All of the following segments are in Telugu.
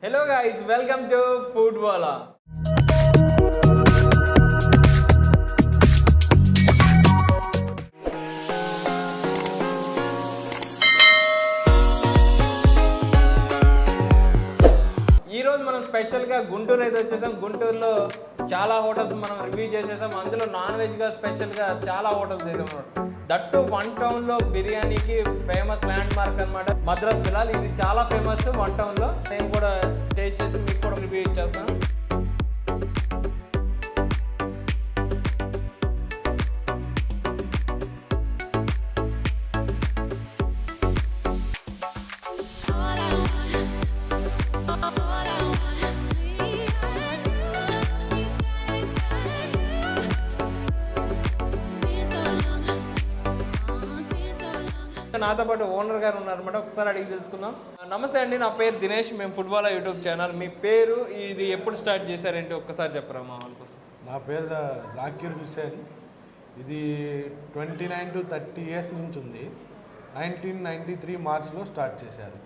Hello guys, welcome to FoodWala. ఈ రోజు మనం స్పెషల్గా గుంటూరు అయితే వచ్చేసాం. గుంటూరులో చాలా హోటల్స్ మనం రివ్యూ చేసేసాం. అందులో నాన్ వెజ్గా స్పెషల్గా చాలా హోటల్స్ చేసాం అన్నమాట. దట్టు వన్ టౌన్లో బిర్యానీకి ఫేమస్ ల్యాండ్ మార్క్ అనమాట మద్రాస్ బిలాల్. ఇది చాలా ఫేమస్ వన్ టౌన్లో. నేను కూడా టేస్ట్ చేసి మీకు కూడా రివ్యూ ఇచ్చేస్తాను. నాతో పాటు ఓనర్ గారు ఉన్నారన్నమాట. ఒకసారి అడిగి తెలుసుకుందాం. నమస్తే అండి, నా పేరు దినేష్. మేము ఫుడ్వాలా యూట్యూబ్ ఛానల్. మీ పేరు, ఇది ఎప్పుడు స్టార్ట్ చేశారంటే ఒక్కసారి చెప్పరా మా వాళ్ళ కోసం? నా పేరు జాకీర్ హుస్సేన్. ఇది 29 to 30 ఇయర్స్ నుంచి ఉంది. 1993 మార్చ్లో స్టార్ట్ చేశారు.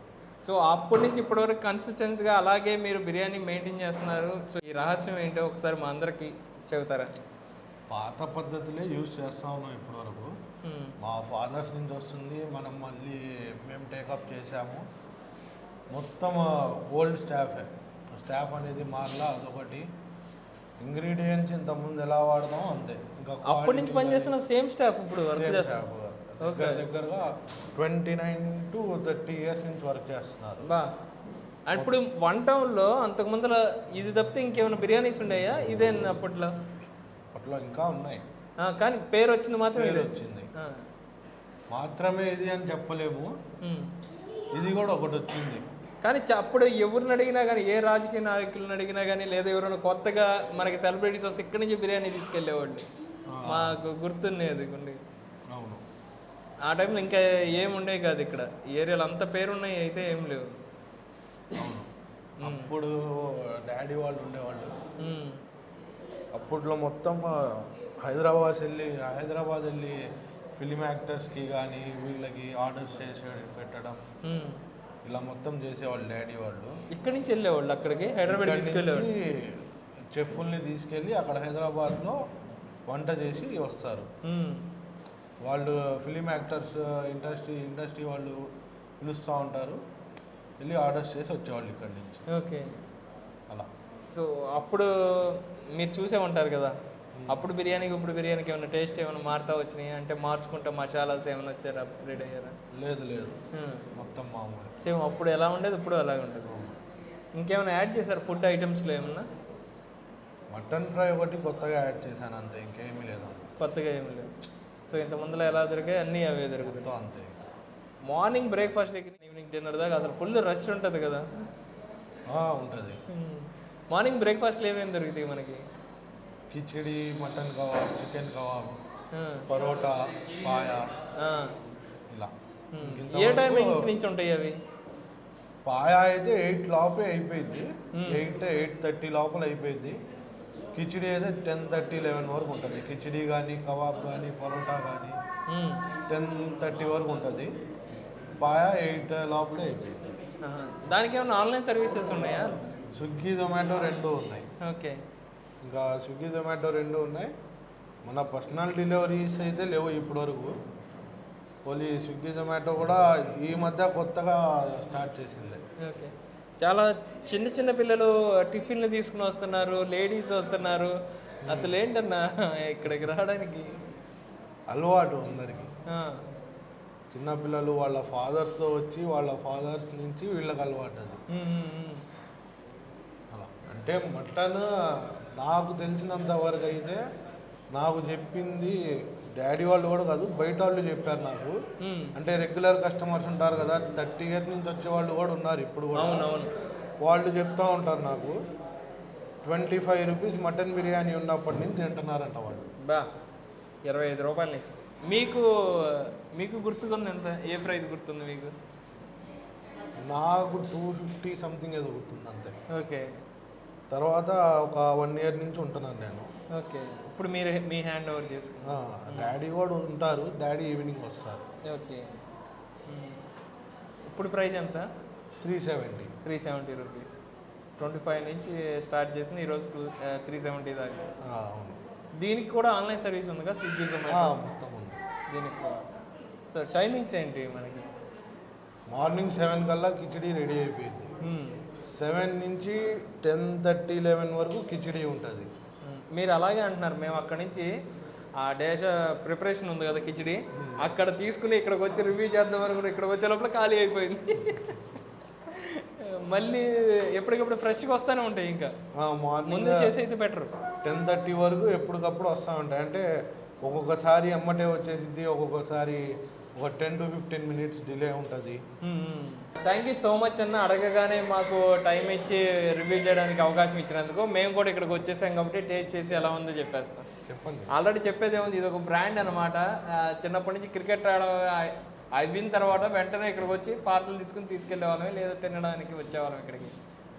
సో అప్పటి నుంచి ఇప్పటివరకు కన్సిస్టెన్సీగా అలాగే మీరు బిర్యానీ మెయింటైన్ చేస్తున్నారు. సో ఈ రహస్యం ఏంటో ఒకసారి మా అందరికి చెబుతారా? పాత పద్ధతులే యూజ్ చేస్తూ ఉన్నాం ఇప్పటివరకు. మా ఫాదర్స్ నుంచి వస్తుంది, మనం మళ్ళీ మేము టేకప్ చేసాము. మొత్తం ఓల్డ్ స్టాఫ్ అనేది మారలా. అదొకటి. ఇంగ్రీడియంట్స్ ఇంతకుముందు ఎలా వాడతామో అంతే. ఇంకా అప్పటి నుంచి పనిచేస్తున్న సేమ్ స్టాఫ్ ఇప్పుడు వర్క్ చేస్తారు. దగ్గరగా 29 to 30 ఇయర్స్ నుంచి వర్క్ చేస్తున్నారు. బా, ఇప్పుడు వన్ టౌన్లో అంతకుముందు ఇది తప్పితే ఇంకేమైనా బిర్యానీస్ ఉన్నాయా? ఇదే అప్పట్లో ఇంకా ఉన్నాయి, కానీ పేరు వచ్చింది మాత్రం ఇది వచ్చింది మాత్రమే. ఇది అని చెప్పలేము, ఇది కూడా ఒకటి వచ్చింది. కానీ అప్పుడు ఎవరిని అడిగినా కానీ, ఏ రాజకీయ నాయకులను అడిగినా కానీ, లేదా ఎవరైనా కొత్తగా మనకి సెలబ్రిటీస్ వస్తే ఇక్కడి నుంచి బిర్యానీ తీసుకెళ్ళేవాళ్ళు. మాకు గుర్తున్నది కొన్ని. అవును, ఆ టైంలో ఇంకా ఏముండే కాదు ఇక్కడ ఏరియాలో. అంత పేరున్నాయి అయితే ఏం లేవు. అప్పుడు డాడీ వాళ్ళు ఉండేవాళ్ళు. అప్పట్లో మొత్తం హైదరాబాద్ వెళ్ళి ఫిలిం యాక్టర్స్కి కానీ వీళ్ళకి ఆర్డర్స్ చేసి పెట్టడం, ఇలా మొత్తం చేసేవాళ్ళు డాడీ వాళ్ళు. ఇక్కడి నుంచి వెళ్ళేవాళ్ళు అక్కడికి, హైదరాబాద్ తీసుకెళ్ళేవాళ్ళు. చెఫ్ని తీసుకెళ్ళి అక్కడ హైదరాబాద్లో వంట చేసి వస్తారు. వాళ్ళు ఫిలిం యాక్టర్స్, ఇండస్ట్రీ వాళ్ళు పిలుస్తూ ఉంటారు, వెళ్ళి ఆర్డర్స్ చేసి వచ్చేవాళ్ళు ఇక్కడి నుంచి. ఓకే, అలా. సో అప్పుడు మీరు చూసే ఉంటారు కదా, అప్పుడు బిర్యానీకి ఇప్పుడు బిర్యానీకి ఏమైనా టేస్ట్ ఏమైనా మారుతా వచ్చినాయి అంటే? మార్చుకుంటా మసాలాస్ ఏమైనా వచ్చారా? అప్గ్రేడ్ అయ్యారా? లేదు, మొత్తం మామూలు సేమ్. అప్పుడు ఎలా ఉండేది ఇప్పుడు అలాగే ఉంటుంది. ఇంకేమైనా యాడ్ చేశారు ఫుడ్ ఐటమ్స్లో ఏమన్నా? మటన్ ఫ్రై ఒకటి కొత్తగా యాడ్ చేశాను అంతే, ఇంకేమీ లేదు. కొత్తగా ఏమీ లేదు. సో ఇంత ముందులో ఎలా దొరికాయి అన్నీ అవే దొరుకుతాయి అంతే. మార్నింగ్ బ్రేక్ఫాస్ట్ దగ్గర ఈవినింగ్ డిన్నర్ దాకా అసలు ఫుల్ రష్ ఉంటుంది కదా? ఉంటుంది. మార్నింగ్ బ్రేక్ఫాస్ట్లో ఏమేమి దొరుకుతాయి మనకి? Khichdi, mutton kebab, chicken kebab, parotta, paya, ఇలా. ఏ టైమింగ్స్ నుంచి ఉంటాయి అవి? పాయా అయితే 8 లోపే అయిపోయింది, 8:30 లోపల అయిపోయింది. కిచిడి అయితే 10:30, 11 వరకు ఉంటుంది. కిచిడి కానీ, కబాబ్ కానీ, పరోటా కానీ 10:30 వరకు ఉంటుంది. పాయా 8 లోపలే అయిపోయింది. దానికి ఏమైనా ఆన్లైన్ సర్వీసెస్ ఉన్నాయా? స్విగ్గీ, జొమాటో రెండు ఉన్నాయి. ఓకే, ఇంకా స్విగ్గీ, జొమాటో రెండు ఉన్నాయి. మన పర్సనల్ డెలివరీస్ అయితే లేవు ఇప్పటి వరకు. ఓన్లీ స్విగ్గీ, జొమాటో కూడా ఈ మధ్య కొత్తగా స్టార్ట్ చేసింది. ఓకే, చాలా చిన్న పిల్లలు టిఫిన్లు తీసుకుని వస్తున్నారు, లేడీస్ వస్తున్నారు. అసలు ఏంటన్నా ఇక్కడికి రావడానికి అలవాటు అందరికి. చిన్నపిల్లలు వాళ్ళ ఫాదర్స్తో వచ్చి, వాళ్ళ ఫాదర్స్ నుంచి వీళ్ళకి అలవాటు అది. అలా అంటే మటన్ నాకు తెలిసినంత వరకు అయితే, నాకు చెప్పింది డాడీ వాళ్ళు కూడా కాదు, బయట వాళ్ళు చెప్పారు నాకు. అంటే రెగ్యులర్ కస్టమర్స్ ఉంటారు కదా, 30 ఇయర్స్ నుంచి వచ్చే వాళ్ళు కూడా ఉన్నారు ఇప్పుడు కూడా. వాళ్ళు చెప్తూ ఉంటారు నాకు, 25 రూపీస్ మటన్ బిర్యానీ ఉన్నప్పటి నుంచి తింటున్నారంట వాళ్ళు. బా, 25 రూపాయల నుంచి. మీకు గుర్తుకుంది ఎంత? ఏ ప్రైస్ గుర్తుంది మీకు? నాకు 250 సంథింగ్ ఏదో గుర్తుంది అంతే. ఓకే, తర్వాత ఒక 1 ఇయర్ నుంచి ఉంటున్నాను నేను. ఓకే, ఇప్పుడు మీ హ్యాండ్ ఓవర్ చేసుకున్నారు? డాడీ కూడా ఉంటారు, డాడీ ఈవినింగ్ వస్తారు. ఓకే, ఇప్పుడు ప్రైస్ ఎంత? 370 రూపీస్. 25 నుంచి స్టార్ట్ చేసింది ఈరోజు 370 దాకా. అవును. దీనికి కూడా ఆన్లైన్ సర్వీస్ ఉందిగా, స్విగ్గీ జొమాటో మొత్తం ఉంది దీనికి కూడా. సో టైమింగ్స్ ఏంటి మనకి? మార్నింగ్ 7 కల్లా కిచిడి రెడీ అయిపోయింది. 7 నుంచి 10:30, 11 వరకు కిచిడి ఉంటుంది. మీరు అలాగే అంటున్నారు, మేము అక్కడ నుంచి ఆ డేష ప్రిపరేషన్ ఉంది కదా కిచిడి, అక్కడ తీసుకుని ఇక్కడికి వచ్చి రివ్యూ చేద్దాం అనుకుని ఇక్కడికి వచ్చే లోపల ఖాళీ అయిపోయింది. మళ్ళీ ఎప్పటికప్పుడు ఫ్రెష్గా వస్తూనే ఉంటాయి. ఇంకా ముందు చేసి అయితే బెటర్. 10:30 వరకు ఎప్పటికప్పుడు వస్తూ ఉంటాయి. అంటే ఒక్కొక్కసారి ఎమ్మటే వచ్చేసింది, ఒక్కొక్కసారి ఒక 10 to 15 minutes డిలే ఉంటుంది. థ్యాంక్ యూ సో మచ్ అన్న. అడగగానే మాకు టైం ఇచ్చి రివ్యూ చేయడానికి అవకాశం ఇచ్చినందుకు. మేము కూడా ఇక్కడికి వచ్చేసాం కాబట్టి టేస్ట్ చేసి ఎలా ఉందో చెప్పేస్తాం. చెప్పండి. ఆల్రెడీ చెప్పేది ఏముంది, ఇది ఒక బ్రాండ్ అనమాట. చిన్నప్పటి నుంచి క్రికెట్ ఆడ అయిపోయిన తర్వాత వెంటనే ఇక్కడికి వచ్చి పార్సల్ తీసుకెళ్లే వాళ్ళమే, లేదా తినడానికి వచ్చేవాళ్ళం ఇక్కడికి.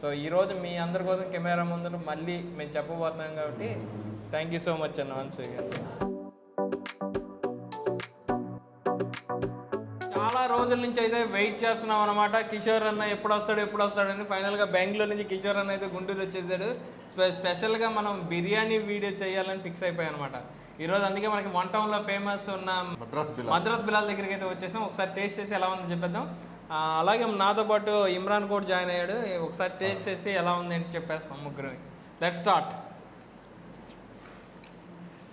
సో ఈరోజు మీ అందరి కోసం కెమెరా ముందు మళ్ళీ మేము చెప్పబోతున్నాం కాబట్టి థ్యాంక్ యూ సో మచ్ అన్న వన్స్ అగైన్. చాలా రోజుల నుంచి అయితే వెయిట్ చేస్తున్నాం అనమాట. కిషోర్ అన్న ఎప్పుడు వస్తాడని ఫైనల్గా బెంగళూరు నుంచి కిషోర్ అన్న అయితే గుంటూరు వచ్చేసాడు. స్పెషల్గా మనం బిర్యానీ వీడియో చేయాలని ఫిక్స్ అయిపోయాయి అనమాట ఈరోజు. అందుకే మనకి వన్ టౌన్లో ఫేమస్ ఉన్న మద్రాస్ బిలాల్ దగ్గరికి అయితే వచ్చేసాం. ఒకసారి టేస్ట్ చేసి ఎలా ఉందో చెప్పేద్దాం. అలాగే నాతో పాటు ఇమ్రాన్ కూడా జాయిన్ అయ్యాడు. ఒకసారి టేస్ట్ చేసి ఎలా ఉంది ఏంటి చెప్పేస్తాం ముగ్గురు. Let's start.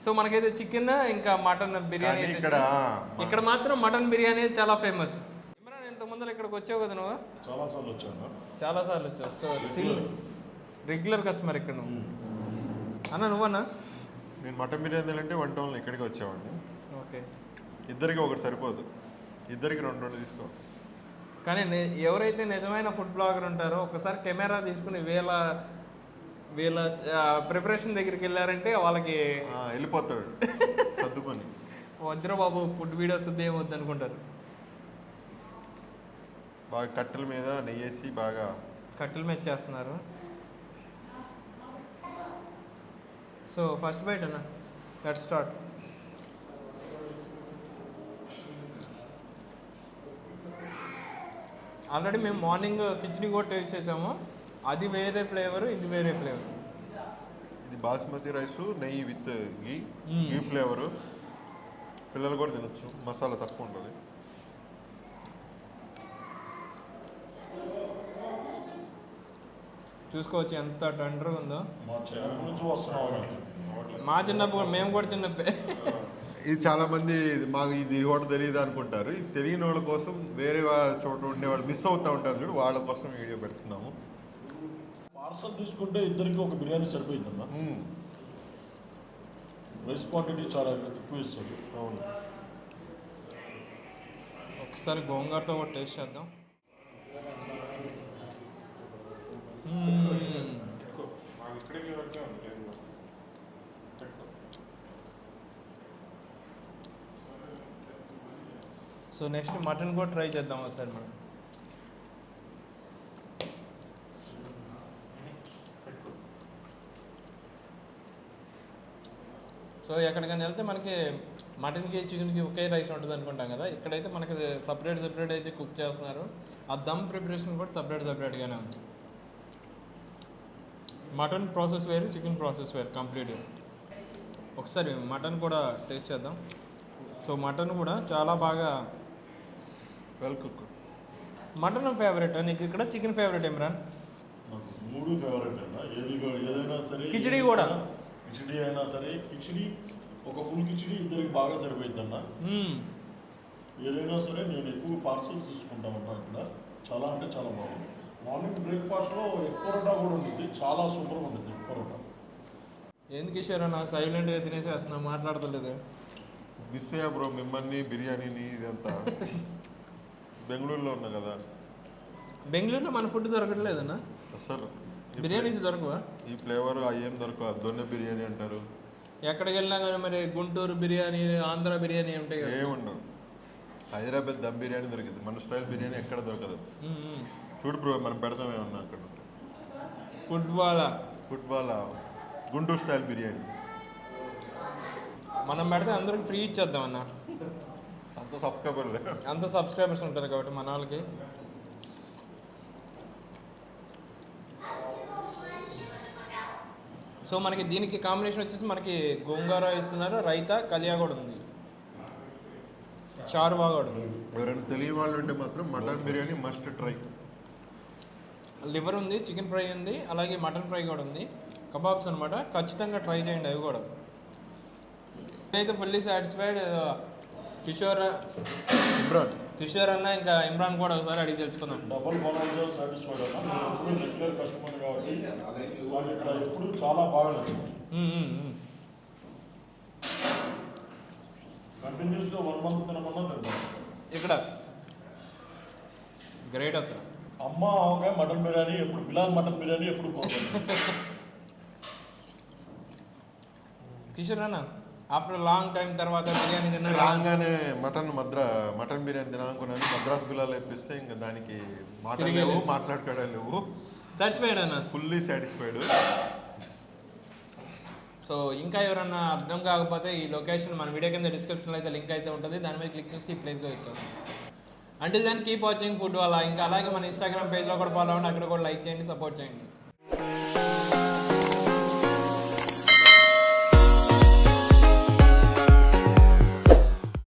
సో మనకైతే చికెన్ ఇంకా మటన్ బిర్యానీ ఇక్కడ మాత్రం మటన్ బిర్యానీ చాలా ఫేమస్. ఇమ్రాన్ ఇంత ముందర ఇక్కడికి వచ్చావు కదా నువ్వు? చాలాసార్లు వచ్చావు. సో స్టిల్ రెగ్యులర్ కస్టమర్ ఇక్కడ నువ్వు. అన్న నువ్వన్నా? నేను మటన్ బిర్యానీ అంటే వన్ టౌన్లో ఇక్కడికి వచ్చామండి. ఓకే, ఇద్దరికి ఒకటి సరిపోదు, ఇద్దరికి రెండు తీసుకో. కానీ ఎవరైతే నిజమైన ఫుడ్ బ్లాగర్ ఉంటారో ఒకసారి కెమెరా తీసుకుని వీళ్ళ ప్రిపరేషన్ దగ్గరికి వెళ్ళారంటే వాళ్ళకి వెళ్ళిపోతాడు సర్దుకొని. వద్దురా బాబు ఫుడ్ వీడియోస్ ఏమొద్దు అనుకుంటారు. బాగా కట్టెల మీద నెయ్యేసి బాగా కట్టెల మీద చేస్తున్నారు. సో ఫస్ట్ బైట్ అన్న, లెట్స్ స్టార్ట్. ఆల్రెడీ మేము మార్నింగ్ కిచిడి కూడా టేస్ట్ చేసాము. అది వేరే ఫ్లేవర్, ఇది వేరే ఫ్లేవర్. ఇది బాస్మతి రైస్ నెయ్యి విత్ గీ ఫ్లేవరు. పిల్లలు కూడా తినొచ్చు, మసాలా తక్కువ ఉంటుంది. చూసుకోవచ్చు ఎంత టెండర్గా ఉందో. మా చిన్నప్పుడు మేము కూడా చిన్నప్పే. ఇది చాలా మంది మాకు ఇది కూడా తెలియదు అనుకుంటారు. ఇది తెలియని వాళ్ళ కోసం వేరే చోట ఉండే వాళ్ళు మిస్ అవుతూ ఉంటారు చూడు, వాళ్ళ కోసం వీడియో పెడుతున్నాము. పార్సల్ తీసుకుంటే ఇద్దరికి ఒక బిర్యానీ సరిపోయిందమ్మా. రైస్ క్వాంటిటీ చాలా ఎక్కువ ఇస్తుంది. అవును. ఒకసారి గోంగూరతో కూడా టేస్ట్ చేద్దాం. సో నెక్స్ట్ మటన్ కూడా ట్రై చేద్దాం ఒకసారి మనం. సో ఎక్కడికైనా వెళ్తే మనకి మటన్కి చికెన్కి ఒకే రైస్ ఉంటుంది అనుకుంటాం కదా, ఇక్కడైతే మనకి సపరేట్ అయితే కుక్ చేస్తున్నారు. ఆ దమ్ ప్రిపరేషన్ కూడా సపరేట్గానే ఉంది. మటన్ ప్రాసెస్ వేరు, చికెన్ ప్రాసెస్ వేరు కంప్లీట్గా. ఒకసారి మటన్ కూడా టేస్ట్ చేద్దాం. సో మటన్ కూడా చాలా బాగా వెల్ కుక్. మటన్ ఫేవరెట్ నీకు, ఇక్కడ చికెన్ ఫేవరెట్ ఇమ్రాన్? మూడు ఫేవరెట్ అన్న. ఏదైనా సరే కిచిడి కూడా, కిచిడి అయినా సరే, కిచిడి ఒక ఫుల్ కిచిడి ఇద్దరికి బాగా సరిపోయింది అన్న. ఏదైనా సరే నేను ఎక్కువ పార్సల్స్ తీసుకుంటా ఉన్నా ఇక్కడ. చాలా అంటే చాలా బాగుంది. మార్నింగ్ బ్రేక్ఫాస్ట్లో ఎగ్ పరోటా కూడా ఉంటుంది, చాలా సూపర్గా ఉంటుంది ఎగ్ పరోటా. ఎందుకు ఇచ్చారో నా సైలెంట్గా తినేసేస్తున్నా, మాట్లాడతలేదు. మిస్ అయ్యా బ్రో మిమ్మల్ని, బిర్యానీని. ఇదంతా బెంగళూరులో ఉన్నా కదా. బెంగళూరులో మన ఫుడ్ దొరకట్లేదన్నా అసలు. బిర్యానీస్ దొరకవా? ఈ ఫ్లేవర్ ఏం దొరకవు. దొన్నె బిర్యానీ అంటారు. ఎక్కడికి వెళ్ళినా కానీ మరి గుంటూరు బిర్యానీ, ఆంధ్ర బిర్యానీ ఉంటాయి కదా. ఏముండవు. హైదరాబాద్ దమ్ బిర్యానీ దొరికింది, మన స్టైల్ బిర్యానీ ఎక్కడ దొరకదు. చూడు బ్రో మనం పెడతాం ఏమన్నా అక్కడ. ఫుడ్వాలా గుంటూరు స్టైల్ బిర్యానీ మనం పెడితే అందరికి ఫ్రీ ఇచ్చేద్దాం అన్న. అంత సబ్స్క్రైబర్స్ ఉంటారు కాబట్టి మన వాళ్ళకి. సో మనకి దీనికి కాంబినేషన్ వచ్చేసి మనకి గోంగూర ఇస్తున్నారు, రైతా, కలియా కూడా ఉంది, చారువా కూడా ఉంది. ఎవరైనా తెలియని వాళ్ళు ఉంటే మాత్రం mutton biryani must try. Liver ఉంది, చికెన్ ఫ్రై ఉంది, అలాగే మటన్ ఫ్రై కూడా ఉంది, కబాబ్స్ అనమాట. ఖచ్చితంగా ట్రై చేయండి అవి కూడా. నేనైతే ఫుల్లీ సాటిస్ఫైడ్. కిషోర్ అన్న ఇంకా ఇమ్రాన్ కూడా ఒకసారి అడిగి తెలుసుకుందాం. డబుల్ బోనాల్లో సాటిస్ఫైడ్ అన్న, నేను రెగ్యులర్ కస్టమర్ కాబట్టి నాకు ఇక్కడ ఎప్పుడు చాలా బాగా నచ్చింది. కంటిన్యూస్గా 1 month తినమన్నా తింటాను ఇక్కడ. గ్రేట్ అసలు. అమ్మ ఆవకాయ మటన్ బిర్యానీ ఎప్పుడు, బిలాల్ మటన్ బిర్యానీ ఎప్పుడు పోతుంది. కిషోర్ అన్న ఆఫ్టర్ లాంగ్ టైం తర్వాత బిర్యానీ తిన్నా. రాగానే మటన్ బిర్యానీ తినాలనుకున్నాను. మద్రాస్ బిలాల్ ఇప్పిస్తే ఇంకా దానికి మాట్లాడుకోవడాలు సాటిస్ఫైడ్ అన్న, ఫుల్లీ సాటిస్ఫైడ్. సో ఇంకా ఎవరన్నా అర్థం కాకపోతే ఈ లొకేషన్ మన వీడియో కింద డిస్క్రిప్షన్లో అయితే లింక్ అయితే ఉంటుంది, దాని మీద క్లిక్ చేస్తే ఈ ప్లేస్కి వచ్చాను. అంటే దాన్ని కీప్ వాచింగ్ ఫుడ్ వాలా. ఇంకా అలాగే మన ఇన్స్టాగ్రామ్ పేజ్లో కూడా ఫాలో అవ్వండి, అక్కడ కూడా లైక్ చేయండి, సపోర్ట్ చేయండి.